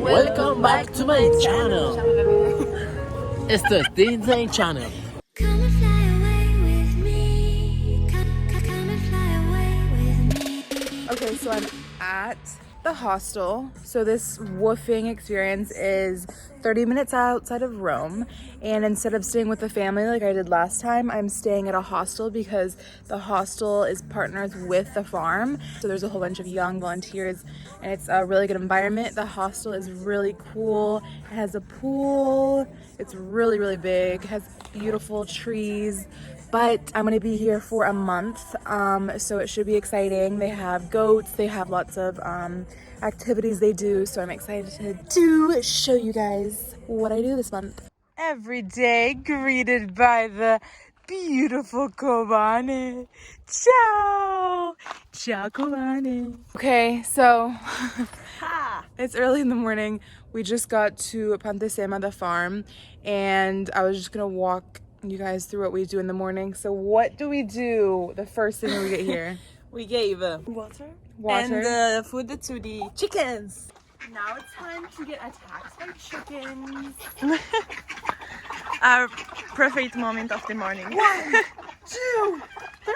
Welcome back to my channel. Esto es Disney Channel. Come and fly away with me. Come and fly away with me. Okay, so I'm at the hostel. So this woofing experience is 30 minutes outside of Rome. And instead of staying with the family like I did last time, I'm staying at a hostel because the hostel is partners with the farm. So there's a whole bunch of young volunteers and it's a really good environment. The hostel is really cool. It has a pool. It's really, really big. It has beautiful trees. But I'm gonna be here for a month, so it should be exciting. They have goats, they have lots of activities they do, so I'm excited to show you guys what I do this month. Every day greeted by the beautiful Kobane. Ciao! Ciao, Kobane. Okay, so it's early in the morning. We just got to Pantesema, the farm, and I was just gonna walk you guys through what we do in the morning. So what do we do the first thing when we get here? We gave Water. and food to the chickens. Now it's time to get attacked by chickens. Our perfect moment of the morning. 1, 2, 3.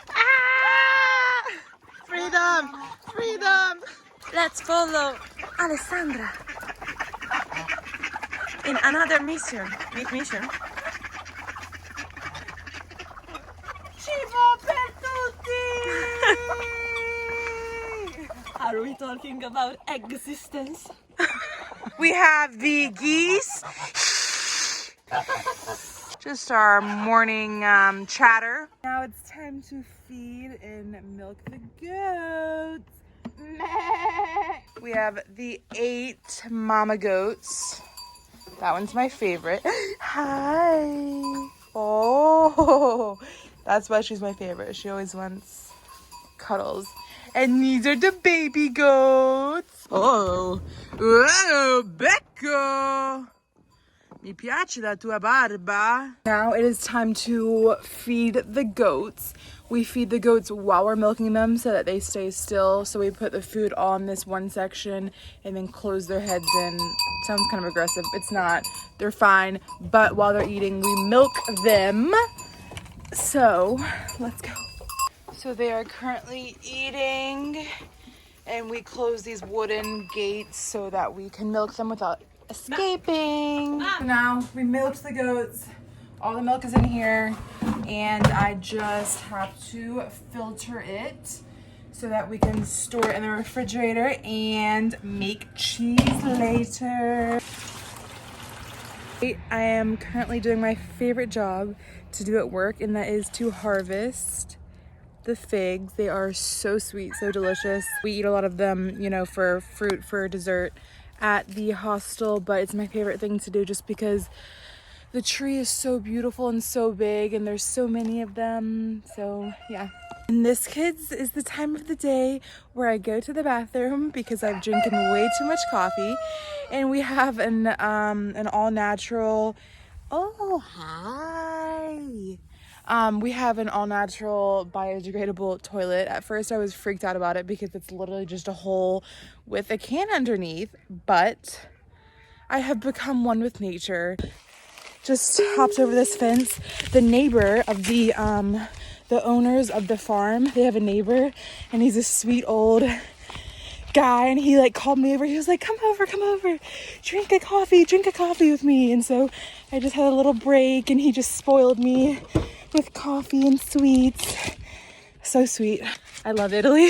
Ah! Freedom! Freedom! Let's follow Alessandra in another mission. Big mission. Cibo per tutti! Are we talking about existence? We have the geese. Just our morning chatter. Now it's time to feed and milk the goats. Meh. We have the 8 mama goats. That one's my favorite. Hi. Oh, that's why she's my favorite. She always wants cuddles. And these are the baby goats. Oh, whoa, Becco. Mi piace la tua barba. Now it is time to feed the goats. We feed the goats while we're milking them so that they stay still. So we put the food on this one section and then close their heads in. Sounds kind of aggressive. It's not. They're fine. But while they're eating, we milk them. So let's go. So they are currently eating and we close these wooden gates so that we can milk them without escaping. Now we milked the goats. All the milk is in here and I just have to filter it so that we can store it in the refrigerator and make cheese later. I am currently doing my favorite job to do at work, and that is to harvest the figs. They are so sweet, so delicious. We eat a lot of them, you know, for fruit, for dessert at the hostel, but it's my favorite thing to do just because the tree is so beautiful and so big and there's so many of them. So yeah. And this, kids, is the time of the day where I go to the bathroom because I've drinking way too much coffee. And we have an all natural, oh hi. We have an all natural biodegradable toilet. At first I was freaked out about it because it's literally just a hole with a can underneath, but I have become one with nature. Just hopped over this fence. The neighbor of the owners of the farm, they have a neighbor and he's a sweet old guy, and he like called me over. He was like, come over, drink a coffee with me. And so I just had a little break and he just spoiled me with coffee and sweets. So sweet. I love Italy.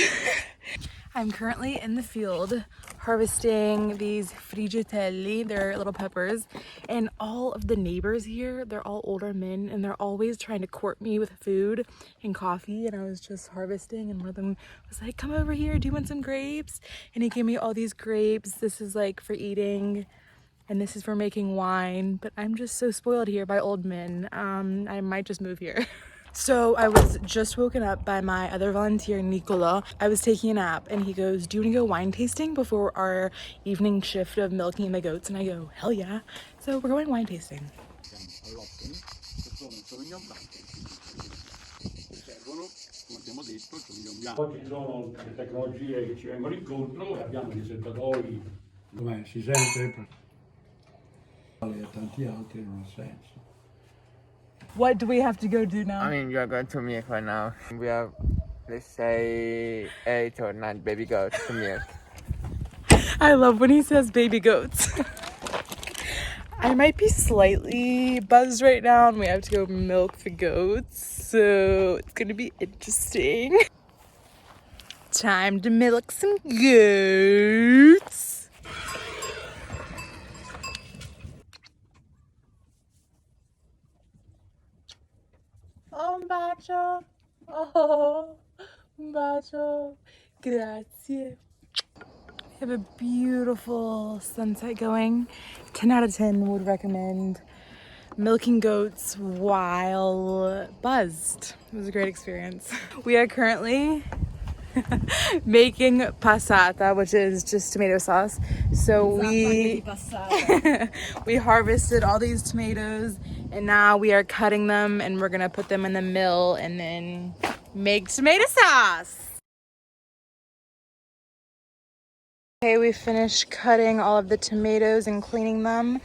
I'm currently in the field harvesting these frigiatelli. They're little peppers, and all of the neighbors here, they're all older men and they're always trying to court me with food and coffee. And I was just harvesting and one of them was like, come over here, do you want some grapes? And he gave me all these grapes. This is like for eating and this is for making wine, but I'm just so spoiled here by old men. I might just move here. So I was just woken up by my other volunteer, Nicola. I was taking a nap and he goes, do you want to go wine tasting before our evening shift of milking the goats? And I go, hell yeah. So we're going wine tasting. abbiamo detto ci miglioriamo. Oggi ci sono le tecnologie che ci vengono incontro e abbiamo dei settatori. Come si sente? E tanti altri non ha senso. What do we have to go do now? I mean, you are going to milk right now. We have, let's say, 8 or 9 baby goats to milk. I love when he says baby goats. I might be slightly buzzed right now and we have to go milk the goats. So it's gonna be interesting. Time to milk some goats. Oh, un bacio. Oh, un bacio. Grazie. We have a beautiful sunset going. 10 out of 10 would recommend milking goats while buzzed. It was a great experience. We are currently making passata, which is just tomato sauce. So we we harvested all these tomatoes and now we are cutting them and we're gonna put them in the mill and then make tomato sauce. Okay, we finished cutting all of the tomatoes and cleaning them,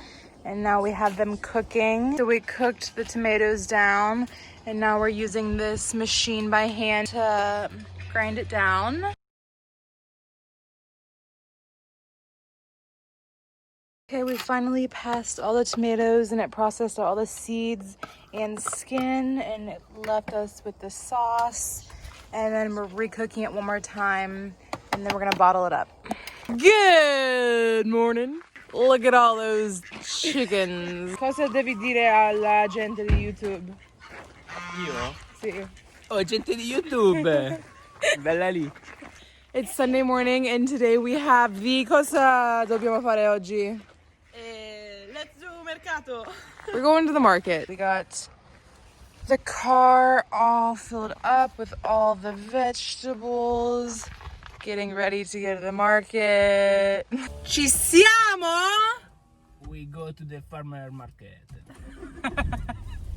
and now we have them cooking. So we cooked the tomatoes down, and now we're using this machine by hand to grind it down. Okay, we finally passed all the tomatoes and it processed all the seeds and skin, and it left us with the sauce. And then we're recooking it one more time, and then we're gonna bottle it up. Good morning. Look at all those chickens. Cosa devi dire alla gente di YouTube? Io? Sì. Oh, gente di YouTube! Bella lì. It's Sunday morning and today we have the cosa dobbiamo fare oggi? Let's do mercato. We're going to the market. We got the car all filled up with all the vegetables. Getting ready to go to the market. Ci siamo! We go to the farmer market.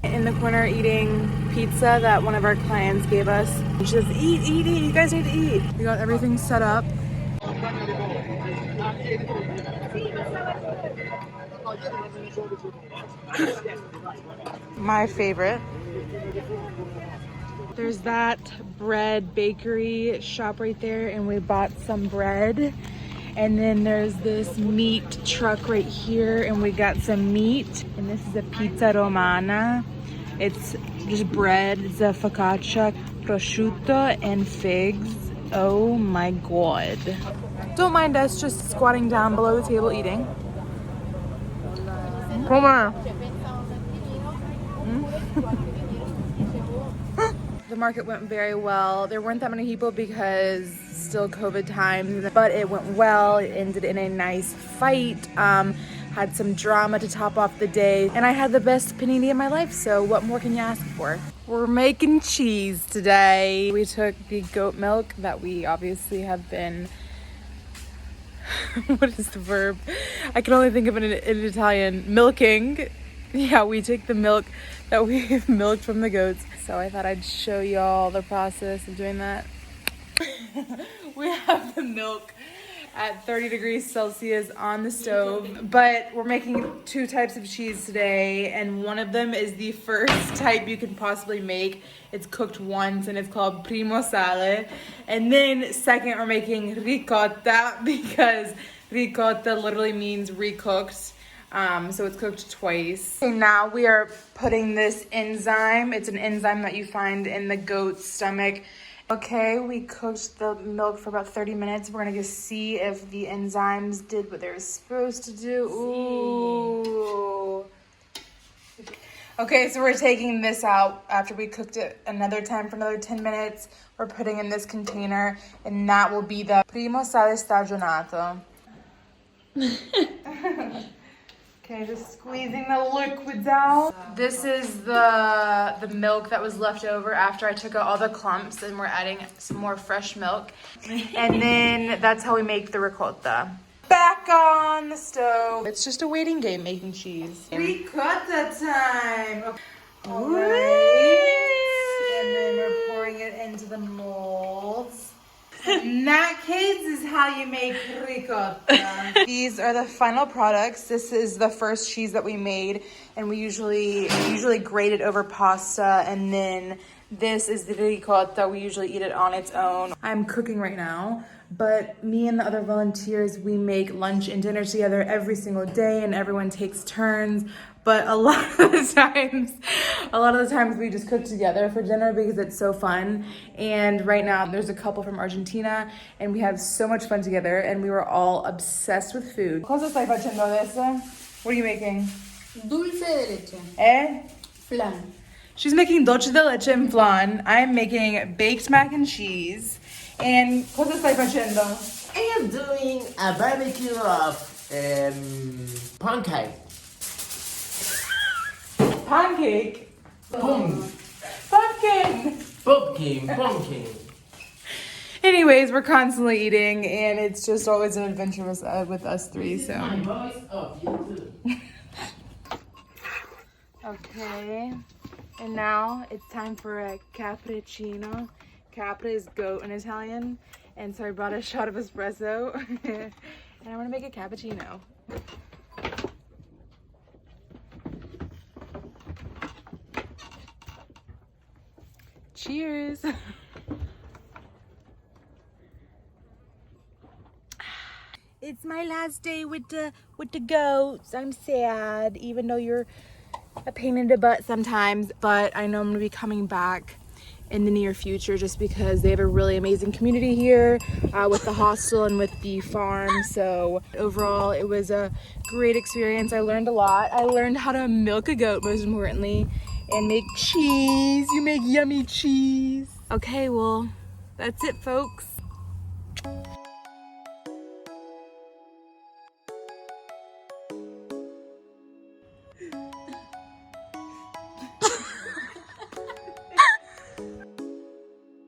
In the corner eating pizza that one of our clients gave us. She says, eat, eat, eat, you guys need to eat. We got everything set up. My favorite. There's that bread bakery shop right there and we bought some bread. And then there's this meat truck right here and we got some meat. And this is a pizza romana. It's just bread. It's a focaccia, prosciutto, and figs. Oh my God. Don't mind us just squatting down below the table eating. Come on. The market went very well. There weren't that many people because still COVID times, but it went well. It ended in a nice fight. Had some drama to top off the day, and I had the best panini of my life, so what more can you ask for? We're making cheese today. We took the goat milk that we obviously have been what is the verb? I can only think of it in Italian. Milking. Yeah, we take the milk that we've milked from the goats. So I thought I'd show y'all the process of doing that. We have the milk at 30 degrees Celsius on the stove, but we're making 2 types of cheese today, and one of them is the first type you can possibly make. It's cooked once and it's called primo sale. And then second, we're making ricotta because ricotta literally means recooked. So it's cooked twice. Okay, now we are putting this enzyme. It's an enzyme that you find in the goat's stomach. Okay, we cooked the milk for about 30 minutes. We're gonna just see if the enzymes did what they were supposed to do. Ooh. Okay, so we're taking this out after we cooked it another time for another 10 minutes. We're putting in this container, and that will be the primo sale stagionato. Okay, just squeezing the liquids out. This is the milk that was left over after I took out all the clumps, and we're adding some more fresh milk. And then that's how we make the ricotta. Back on the stove. It's just a waiting game making cheese. Ricotta time. All right. And then we're pouring pouring it into the molds. And that, kids, is how you make ricotta. These are the final products. This is the first cheese that we made, and we usually grate it over pasta, and then this is the ricotta. We usually eat it on its own. I'm cooking right now, but me and the other volunteers, we make lunch and dinner together every single day, and everyone takes turns. But a lot of the times we just cook together for dinner because it's so fun. And right now there's a couple from Argentina, and we have so much fun together, and we were all obsessed with food. Cosa stai facendo adesso? What are you making? Dulce de leche. Flan. She's making dolce de leche and flan. I'm making baked mac and cheese. And cosa stai facendo? I am doing a barbecue of pancake. Pancake. Pumpkin. Pumpkin. Anyways, we're constantly eating, and it's just always an adventure with us three. So. My voice of you too. Okay, and now it's time for a cappuccino. Capra is goat in Italian, and so I brought a shot of espresso, and I want to make a cappuccino. Cheers. It's my last day with the goats. I'm sad, even though you're a pain in the butt sometimes, but I know I'm gonna be coming back in the near future just because they have a really amazing community here with the hostel and with the farm. So overall, it was a great experience. I learned a lot. I learned how to milk a goat, most importantly, and make cheese. You make yummy cheese. Okay, well, that's it, folks.